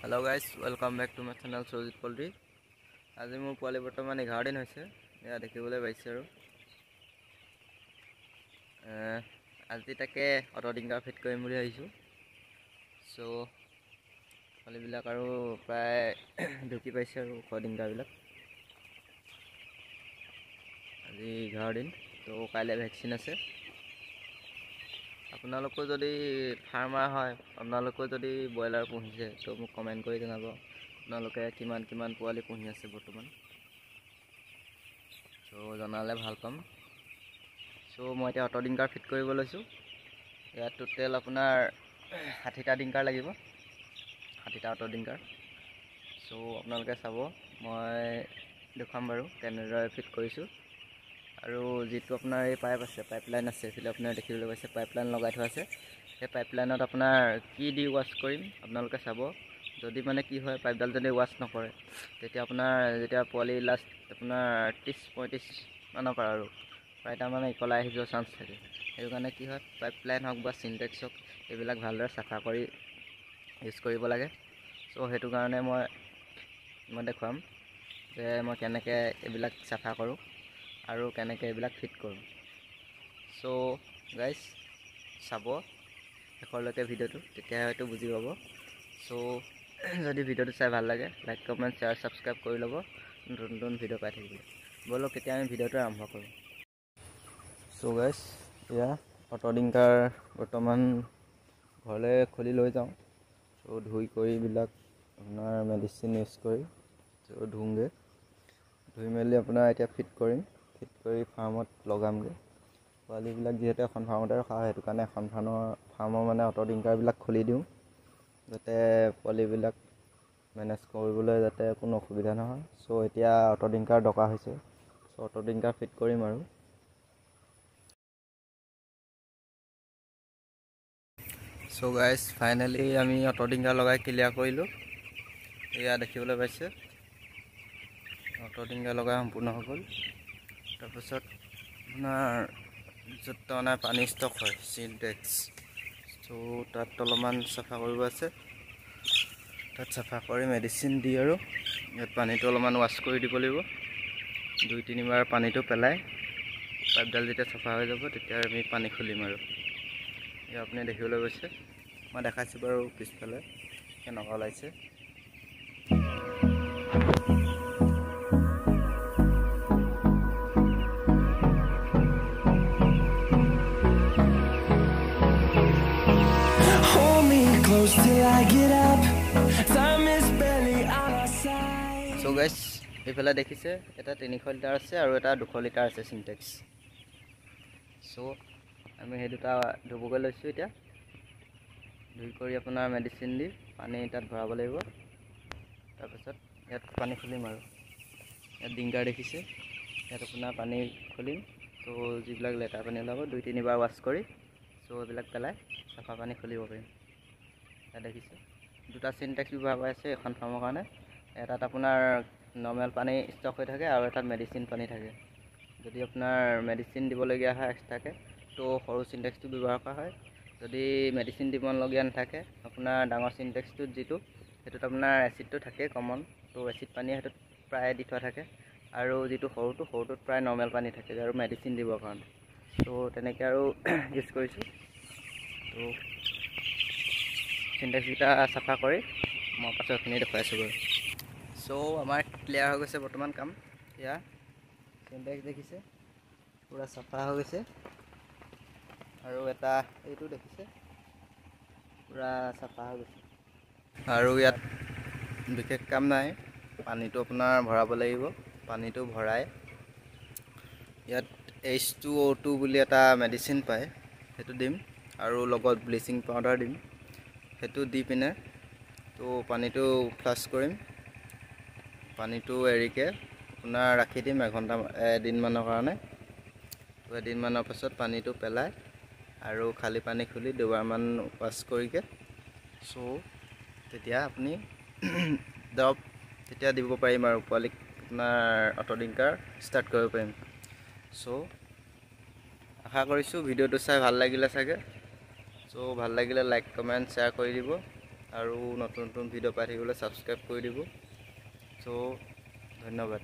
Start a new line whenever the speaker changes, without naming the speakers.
Hello guys, welcome back to my channel Sojit Poultry. আজি মোৰ পোৱালি বৰ্তমান 11 দিন হৈছে। এয়া দেখিবলৈ পাইছে আৰু আজি তাকে অটো ডিংকাৰ ফিট কৰিম বুলি ভাবিছোঁ। সো পোৱালিবিলাক আৰু প্ৰায় ঢুকি পাইছে আৰু অটো ডিংকাৰবিলাক। আজি 11 দিন, তো কাইলৈ ভেকচিন আছে। আপোনালোকৰ যদি ফাৰ্মাৰ হয়, আপোনালোকৰ যদি ব্ৰইলাৰ পুহিছে, তো মোক কমেণ্ট কৰি জনাব আপোনালোকে কিমান পোৱালি পুহি আছে বৰ্তমান। তো জনালে ভাল পাম। সো মই এতিয়া অটো ডিংকাৰ ফিট কৰিব লৈছোঁ। ইয়াত টোটেল আপোনাৰ 60টা ডিংকাৰ লাগিব, 60টা অটো ডিংকাৰ। সো আপোনালোকে চাব, মই দেখুৱাম বাৰু কেনেদৰে ফিট কৰিছোঁ। আৰু যিটো আপোনাৰ এই পাইপ আছে, পাইপলাইন আছে, এইফালে আপোনাৰ দেখিবলৈ পাইছে পাইপলাইন লগাই থোৱা আছে। সেই পাইপলাইনত আপোনাৰ কি দি ৱাছ কৰিম আপোনালোকে চাব। যদি মানে কি হয়, পাইপডাল যদি ৱাছ নকৰে, তেতিয়া আপোনাৰ যেতিয়া পোৱালি লাষ্ট আপোনাৰ 30-35 মানৰ পৰা আৰু প্ৰায় তাৰমানে ইকলাই আহি যোৱাৰ চান্স থাকে। সেইটো কাৰণে কি হয়, পাইপলাইন হওক বা চিনটেক্স হওক, এইবিলাক ভালদৰে চাফা কৰি ইউজ কৰিব লাগে। চ' সেইটো কাৰণে মই দেখুৱাম যে মই কেনেকৈ এইবিলাক চাফা কৰোঁ আৰু কেনেকৈ এইবিলাক ফিট কৰোঁ। চ' গাইজ চাব শেষলৈকে ভিডিঅ'টো, তেতিয়া হয়তো বুজি পাব। চ' যদি ভিডিঅ'টো চাই ভাল লাগে, লাইক কমেণ্ট শ্বেয়াৰ ছাবস্ক্ৰাইব কৰি ল'ব নতুন ভিডিঅ' পাই থাকিবলৈ। ব'লক এতিয়া আমি ভিডিঅ'টো আৰম্ভ কৰোঁ। চ' গাইজ এয়া অটো ডিংকাৰ বৰ্তমান ঘৰলৈ খুলি লৈ যাওঁ। চ' ধুই কৰি এইবিলাক আপোনাৰ মেডিচিন ইউজ কৰি চ' ধুওঁগৈ। ধুই মেলি আপোনাৰ এতিয়া ফিট কৰিম, ফিট কৰি ফাৰ্মত লগামগৈ। পোৱালিবিলাক যিহেতু এখন ফাৰ্মতে ৰখা হয়, সেইটো কাৰণে এখন ফাৰ্মৰ মানে অটো ডিংকাৰবিলাক খুলি দিওঁ, যাতে পোৱালিবিলাক মেনেজ কৰিবলৈ যাতে কোনো অসুবিধা নহয়। চ' এতিয়া অটো ডিংকাৰ দৰকাৰ হৈছে, চ' অটো ডিংকাৰ ফিট কৰিম আৰু। চ' গাইজ ফাইনেলি আমি অটো ডিংকাৰ লগাই ক্লিয়াৰ কৰিলোঁ। এয়া দেখিবলৈ পাইছে অটো ডিংকাৰ লগাই সম্পূৰ্ণ হৈ গ'ল। তাৰপিছত আপোনাৰ য'ত তাৰমানে পানী ষ্টক হয়, চিনটেক্স, চ' তাত অলপমান চাফা কৰিব আছে। তাত চাফা কৰি মেডিচিন দি আৰু ইয়াত পানীটো অলপমান ৱাছ কৰি দিব লাগিব। 2-3 বাৰ পানীটো পেলাই পাইপডাল যেতিয়া চাফা হৈ যাব, তেতিয়া আমি পানী খুলিম আৰু। এয়া আপুনি দেখিবলৈ পাইছে, মই দেখাইছোঁ বাৰু পিছফালে কেনেকুৱা ওলাইছে। চ' গাইজ এইফালে দেখিছে এটা 300 লিটাৰ আছে আৰু এটা 200 লিটাৰ আছে চিনটেক্স। চ' আমি সেই দুটা ধুবগৈ লৈছোঁ এতিয়া। ধুই কৰি আপোনাৰ মেডিচিন দি পানী তাত ভৰাব লাগিব। তাৰপিছত ইয়াত পানী খুলিম আৰু। ইয়াত ডিংকাৰ দেখিছে, ইয়াত আপোনাৰ পানী খুলিম। ত' যিবিলাক লেতেৰা পানী ওলাব 2-3 বাৰ ৱাছ কৰি, চ' এইবিলাক পেলাই চাফা পানী খুলিব পাৰিম। ইয়াত দেখিছে দুটা চিনটেক্স ব্যৱহাৰ কৰি আছে এখন ফাৰ্মৰ কাৰণে। এটাত আপোনাৰ নৰ্মেল পানী ষ্টক হৈ থাকে আৰু এটাত মেডিচিন পানী থাকে। যদি আপোনাৰ মেডিচিন দিবলগীয়া হয় এক্সট্ৰাকৈ, তো সৰু চিনটেক্সটো ব্যৱহাৰ কৰা হয়। যদি মেডিচিন দিবলগীয়া নাথাকে, আপোনাৰ ডাঙৰ চিনটেক্সটোত সেইটোত আপোনাৰ এচিডটো থাকেই কমন, তো এচিড পানীয়ে সেইটোত প্ৰায় দি থোৱা থাকে। আৰু যিটো সৰুটোত প্ৰায় নৰ্মেল পানী থাকে আৰু মেডিচিন দিবৰ কাৰণে। তো তেনেকৈ আৰু ইউজ কৰিছোঁ। তো চিনটেক্সকেইটা চাফা কৰি মই পাছৰখিনি দেখুৱাইছোঁ বাৰু। চ' আমাৰ ক্লিয়াৰ হৈ গৈছে বৰ্তমান কাম। এয়া চিনটেক্স দেখিছে পূৰা চাফা হৈ গৈছে, আৰু এটা এইটো দেখিছে পূৰা চাফা হৈ গৈছে। আৰু ইয়াত বিশেষ কাম নাই, পানীটো আপোনাৰ ভৰাব লাগিব। পানীটো ভৰাই ইয়াত H2O2 বুলি এটা মেডিচিন পায়, সেইটো দিম আৰু লগত ব্লিচিং পাউডাৰ দিম। সেইটো দি পিনে তো পানীটো ফ্লাছ কৰিম। পানীটো এৰিকৈ আপোনাৰ ৰাখি দিম এদিনমানৰ কাৰণে। তো এদিনমানৰ পাছত পানীটো পেলাই আৰু খালী পানী খুলি দুবাৰমান ৱাছ কৰিকৈ, চ' তেতিয়া আপুনি দৰৱ তেতিয়া দিব পাৰিম আৰু পোৱালিক আপোনাৰ অটো ডিংকাৰ ষ্টাৰ্ট কৰিব পাৰিম। চ' আশা কৰিছোঁ ভিডিঅ'টো চাই ভাল লাগিলে চাগে। চ' ভাল লাগিলে লাইক কমেণ্ট শ্বেয়াৰ কৰি দিব আৰু নতুন নতুন ভিডিঅ' পাই থাকিবলৈ ছাবস্ক্ৰাইব কৰি দিব। চ' ধন্যবাদ।